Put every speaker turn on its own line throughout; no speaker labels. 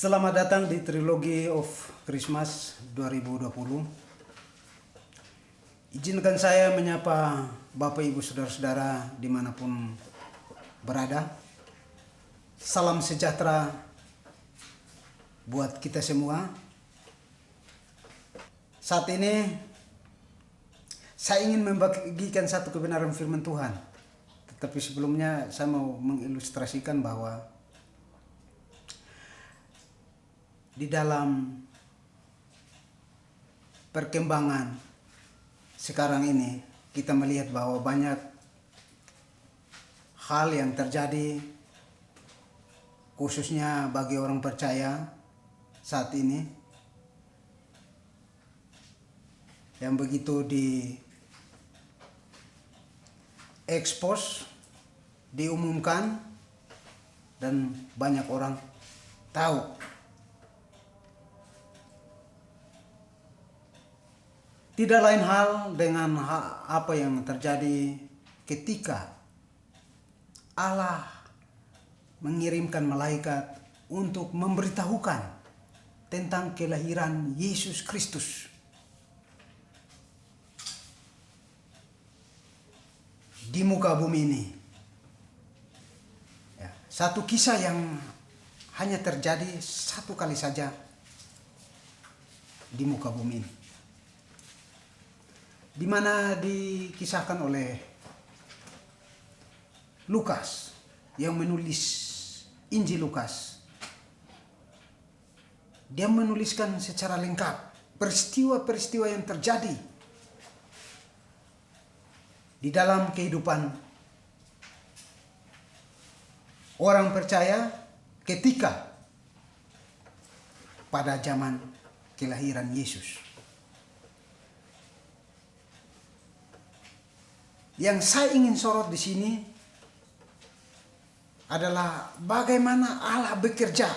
Selamat datang di Trilogy of Christmas 2020. Izinkan saya menyapa Bapak Ibu Saudara-saudara dimanapun berada. Salam sejahtera buat kita semua. Saat ini saya ingin membagikan satu kebenaran firman Tuhan. Tetapi sebelumnya saya mau mengilustrasikan bahwa di dalam perkembangan sekarang ini kita melihat bahwa banyak hal yang terjadi khususnya bagi orang percaya saat ini yang begitu diekspos, diumumkan dan banyak orang tahu. Tidak lain hal dengan apa yang terjadi ketika Allah mengirimkan malaikat untuk memberitahukan tentang kelahiran Yesus Kristus. Di muka bumi ini. Ya, satu kisah yang hanya terjadi satu kali saja di muka bumi ini. Di mana dikisahkan oleh Lukas yang menulis Injil Lukas. Dia menuliskan secara lengkap peristiwa-peristiwa yang terjadi di dalam kehidupan orang percaya ketika pada zaman kelahiran Yesus. Yang saya ingin sorot di sini adalah bagaimana Allah bekerja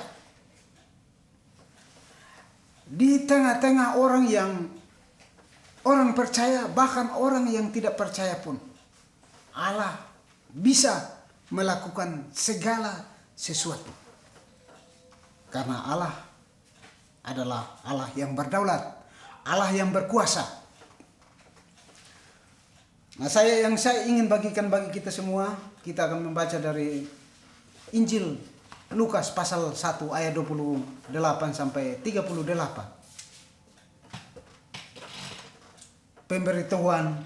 di tengah-tengah orang percaya, bahkan orang yang tidak percaya pun. Allah bisa melakukan segala sesuatu. Karena Allah adalah Allah yang berdaulat, Allah yang berkuasa. Nah, yang saya ingin bagikan bagi kita semua, kita akan membaca dari Injil Lukas pasal 1 ayat 28 sampai 38. Pemberitahuan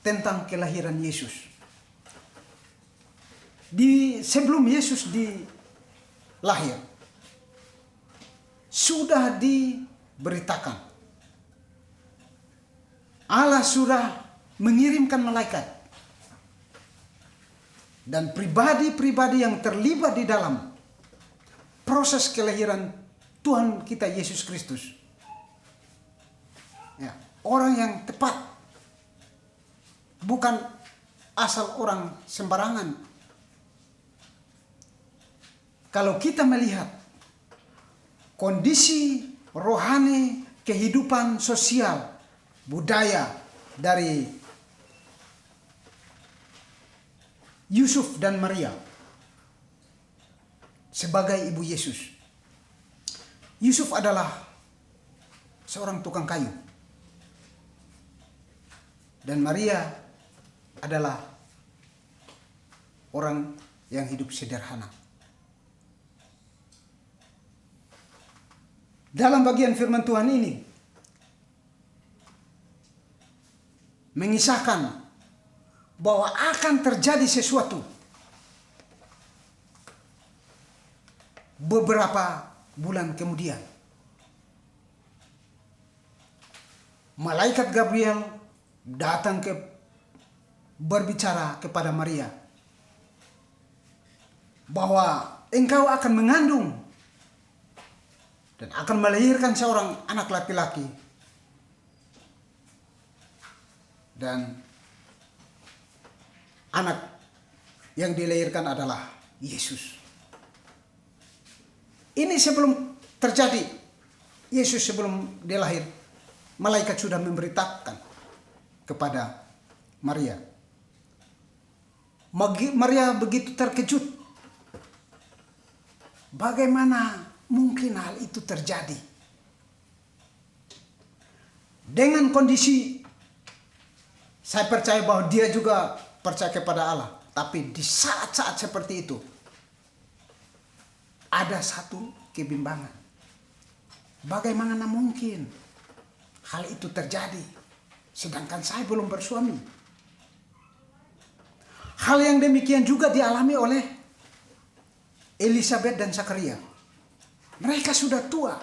tentang kelahiran Yesus. Sebelum Yesus dilahir, sudah diberitakan. Allah sudah mengirimkan malaikat dan pribadi-pribadi yang terlibat di dalam proses kelahiran Tuhan kita Yesus Kristus. Ya, orang yang tepat, bukan asal orang sembarangan. Kalau kita melihat kondisi rohani, kehidupan sosial, budaya dari Yusuf dan Maria sebagai ibu Yesus. Yusuf adalah seorang tukang kayu dan Maria adalah orang yang hidup sederhana. Dalam bagian firman Tuhan ini mengisahkan bahwa akan terjadi sesuatu beberapa bulan kemudian. Malaikat Gabriel datang berbicara kepada Maria bahwa engkau akan mengandung dan akan melahirkan seorang anak laki-laki. Dan anak yang dilahirkan adalah Yesus. Ini sebelum terjadi, Yesus sebelum dia lahir, malaikat sudah memberitakan kepada Maria. Maria begitu terkejut Bagaimana mungkin hal itu terjadi? Dengan kondisi saya percaya bahwa dia juga percaya kepada Allah. Tapi di saat-saat seperti itu ada satu kebimbangan. Bagaimana mungkin hal itu terjadi sedangkan saya belum bersuami? Hal yang demikian juga dialami oleh Elisabeth dan Zakaria. Mereka sudah tua.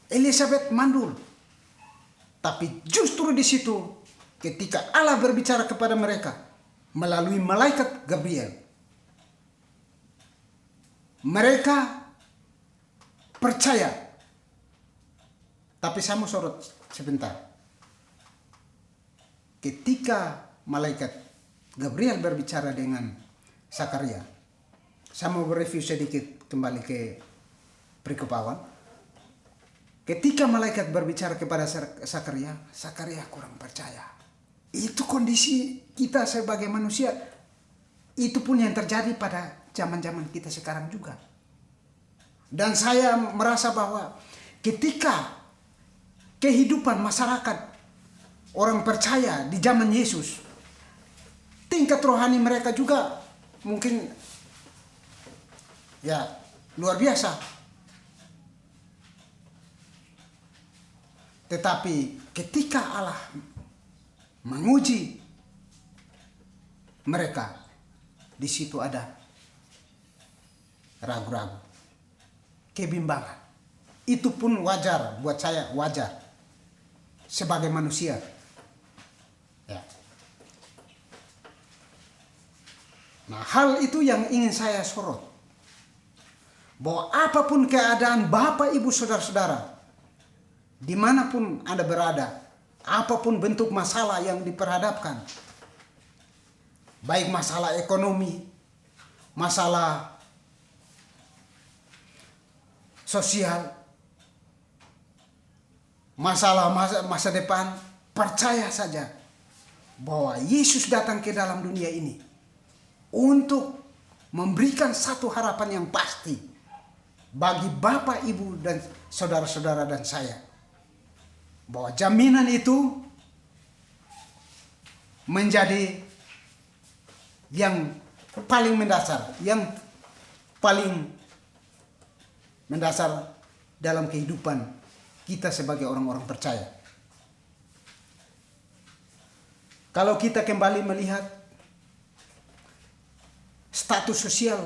Elisabeth mandul. Tapi justru di situ ketika Allah berbicara kepada mereka melalui malaikat Gabriel, mereka percaya. Tapi saya mau sorot sebentar. Ketika malaikat Gabriel berbicara dengan Zakaria, saya mau review sedikit kembali ke perikop awal. Ketika malaikat berbicara kepada Zakaria, Zakaria kurang percaya. Itu kondisi kita sebagai manusia. Itu pun yang terjadi pada zaman-zaman kita sekarang juga. Dan saya merasa bahwa ketika kehidupan masyarakat orang percaya di zaman Yesus, tingkat rohani mereka juga mungkin ya luar biasa. Tetapi ketika Allah menguji mereka, di situ ada ragu-ragu, kebimbangan. Itu pun wajar, buat saya wajar sebagai manusia. Ya. Nah, hal itu yang ingin saya sorot. Bahwa apapun keadaan Bapak, Ibu, Saudara-saudara, dimanapun Anda berada, apapun bentuk masalah yang diperhadapkan, baik masalah ekonomi, masalah sosial, masalah masa depan, percaya saja bahwa Yesus datang ke dalam dunia ini untuk memberikan satu harapan yang pasti bagi Bapak, Ibu, dan saudara-saudara dan saya. Bahwa jaminan itu menjadi yang paling mendasar, yang paling mendasar dalam kehidupan kita sebagai orang-orang percaya. Kalau kita kembali melihat status sosial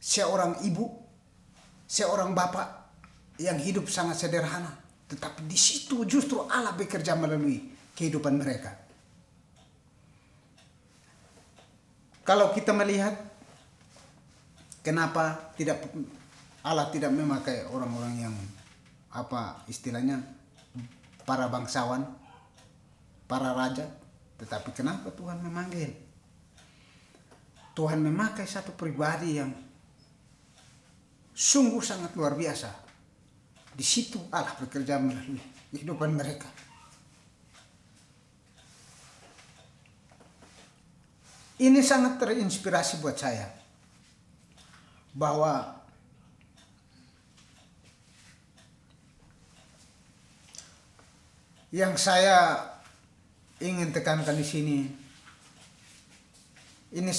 seorang ibu, seorang bapak yang hidup sangat sederhana, tetapi di situ justru Allah bekerja melalui kehidupan mereka. Kalau kita melihat kenapa Allah tidak memakai orang-orang yang istilahnya para bangsawan, para raja, tetapi kenapa Tuhan memanggil? Tuhan memakai satu pribadi yang sungguh sangat luar biasa. Di situ Allah bekerja melalui kehidupan mereka. Ini sangat terinspirasi buat saya. Bahwa yang saya ingin tekankan di sini, ini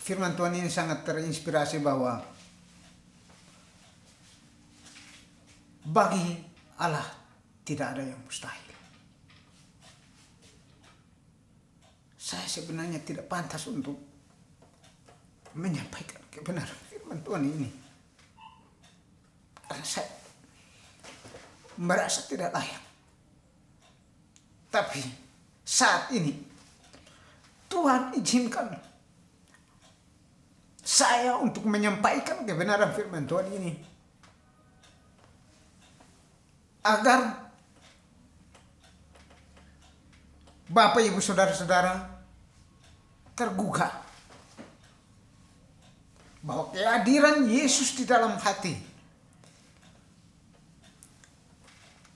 firman Tuhan ini sangat terinspirasi bahwa bagi Allah tidak ada yang mustahil. Saya sebenarnya tidak pantas untuk menyampaikan kebenaran firman Tuhan ini. Karena saya merasa tidak layak. Tapi saat ini Tuhan izinkan saya untuk menyampaikan kebenaran firman Tuhan ini. Agar Bapak, Ibu, Saudara-saudara tergugah bahwa kehadiran Yesus di dalam hati,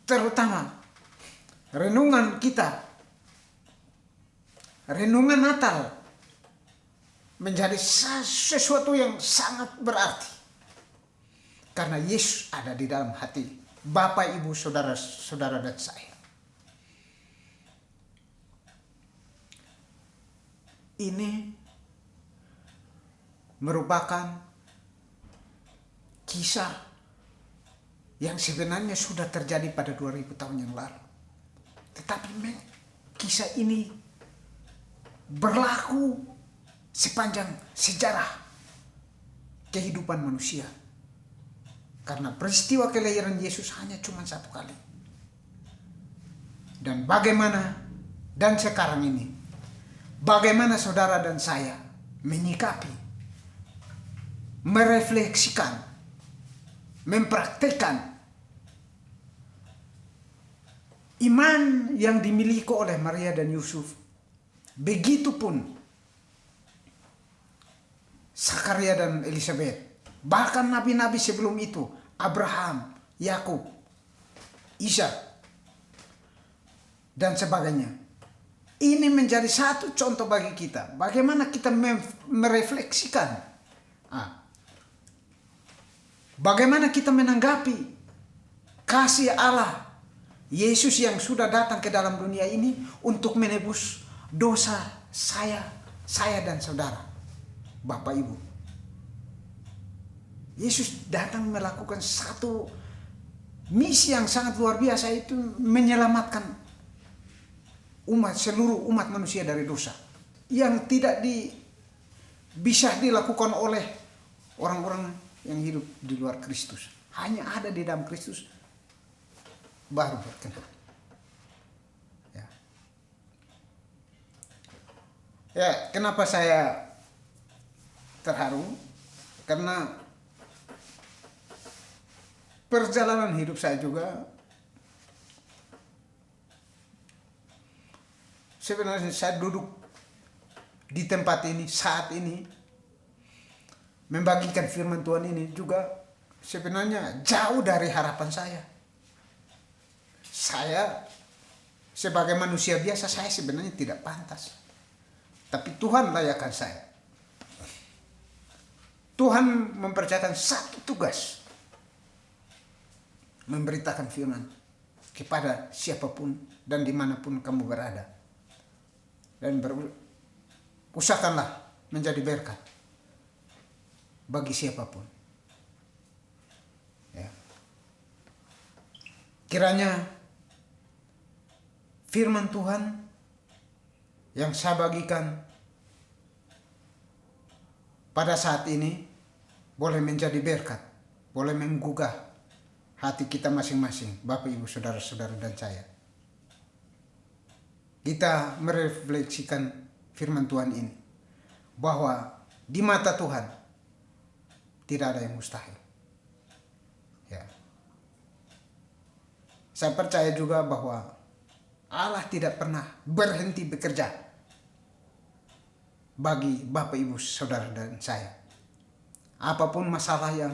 terutama renungan kita, renungan Natal, menjadi sesuatu yang sangat berarti. Karena Yesus ada di dalam hati Bapak, Ibu, saudara-saudara dan saya. Ini merupakan kisah yang sebenarnya sudah terjadi pada 2000 tahun yang lalu. Tetapi kisah ini berlaku sepanjang sejarah kehidupan manusia. Karena peristiwa kelahiran Yesus hanya cuma satu kali. Dan bagaimana dan sekarang ini, bagaimana saudara dan saya menyikapi, merefleksikan, mempraktikkan iman yang dimiliki oleh Maria dan Yusuf. Begitupun Zakaria dan Elizabeth. Bahkan nabi-nabi sebelum itu, Abraham, Yakub, Ishak, dan sebagainya. Ini menjadi satu contoh bagi kita. Bagaimana kita merefleksikan. Bagaimana kita menanggapi kasih Allah Yesus yang sudah datang ke dalam dunia ini untuk menebus dosa saya dan saudara, Bapak Ibu. Yesus datang melakukan satu misi yang sangat luar biasa, itu menyelamatkan seluruh umat manusia dari dosa yang tidak bisa dilakukan oleh orang-orang yang hidup di luar Kristus. Hanya ada di dalam Kristus baru berkenan. Ya, kenapa saya terharu? Karena perjalanan hidup saya juga sebenarnya saya duduk di tempat ini saat ini membagikan firman Tuhan ini juga sebenarnya jauh dari harapan saya. Saya sebagai manusia biasa, saya sebenarnya tidak pantas. Tapi Tuhan layakkan saya. Tuhan mempercayakan satu tugas, memberitakan firman kepada siapapun dan dimanapun kamu berada. Dan usahakanlah menjadi berkat bagi siapapun. Ya. Kiranya firman Tuhan yang saya bagikan pada saat ini boleh menjadi berkat, boleh menggugah hati kita masing-masing, Bapak, Ibu, saudara-saudara dan saya. Kita merefleksikan firman Tuhan ini, bahwa di mata Tuhan tidak ada yang mustahil. Ya. Saya percaya juga bahwa Allah tidak pernah berhenti bekerja bagi Bapak, Ibu, saudara dan saya. Apapun masalah yang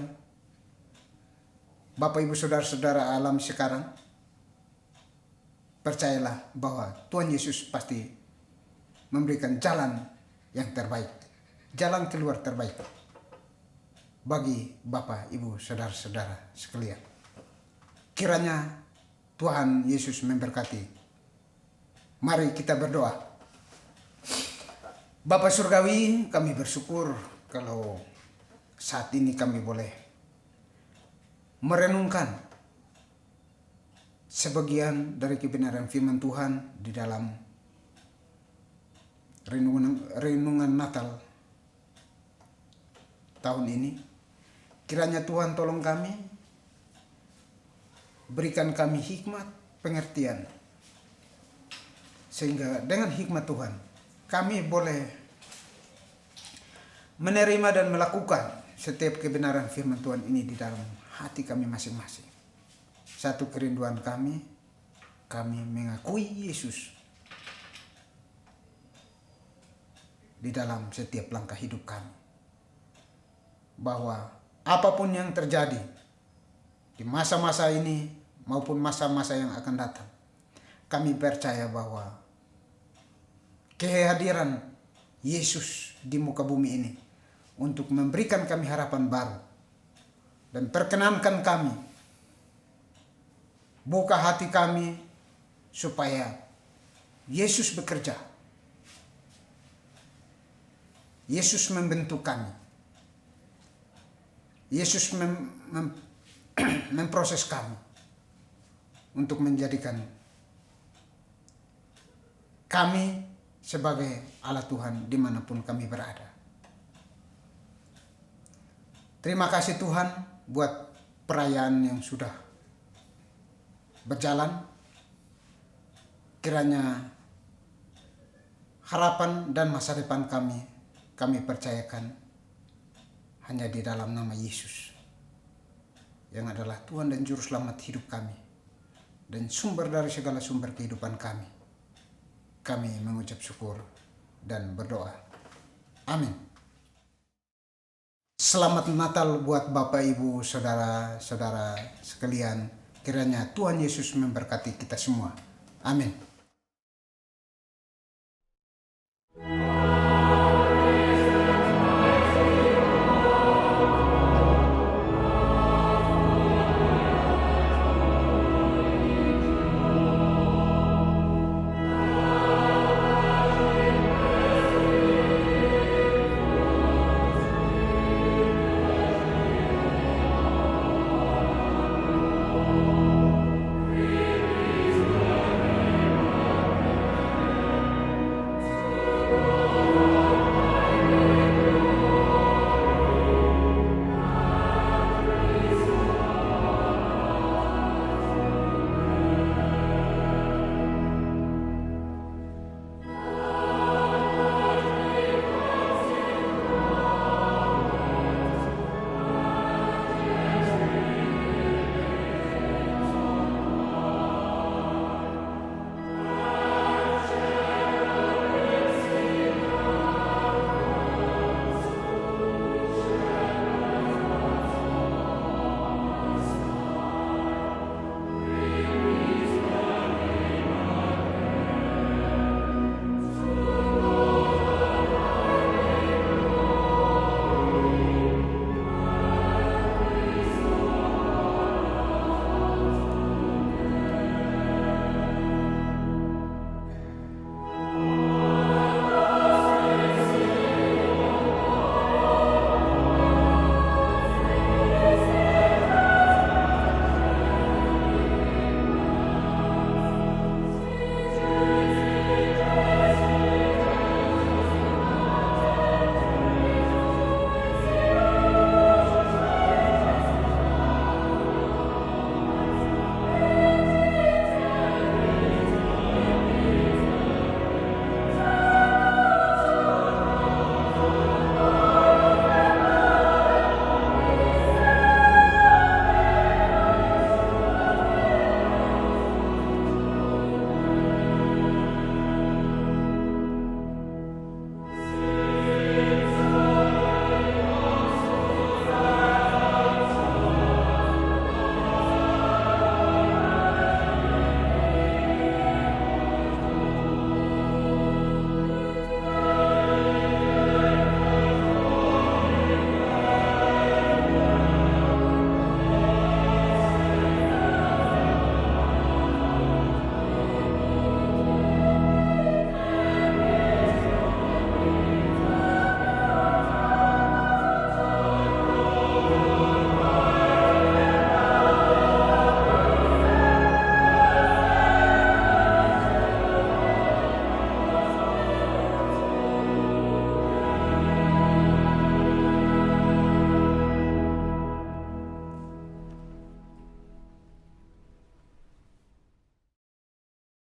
Bapak, Ibu, saudara-saudara alami sekarang, percayalah bahwa Tuhan Yesus pasti memberikan jalan yang terbaik, jalan keluar terbaik bagi Bapak, Ibu, saudara-saudara sekalian. Kiranya Tuhan Yesus memberkati. Mari kita berdoa. Bapa Surgawi, kami bersyukur kalau saat ini kami boleh merenungkan sebagian dari kebenaran firman Tuhan di dalam renungan Natal tahun ini. Kiranya Tuhan tolong kami, berikan kami hikmat, pengertian, sehingga dengan hikmat Tuhan kami boleh menerima dan melakukan setiap kebenaran firman Tuhan ini di dalam hati kami masing-masing. Satu kerinduan kami mengakui Yesus di dalam setiap langkah hidup kami. Bahwa apapun yang terjadi di masa-masa ini maupun masa-masa yang akan datang, kami percaya bahwa kehadiran Yesus di muka bumi ini untuk memberikan kami harapan baru. Dan perkenankan kami, buka hati kami supaya Yesus bekerja. Yesus membentuk kami. Yesus memproses kami untuk menjadikan kami sebagai alat Tuhan dimanapun kami berada. Terima kasih Tuhan buat perayaan yang sudah berjalan. Kiranya harapan dan masa depan kami percayakan hanya di dalam nama Yesus, yang adalah Tuhan dan Juru Selamat hidup kami, dan sumber dari segala sumber kehidupan kami. Kami mengucap syukur dan berdoa. Amin. Selamat Natal buat Bapak, Ibu, Saudara-saudara sekalian. Kiranya Tuhan Yesus memberkati kita semua. Amin.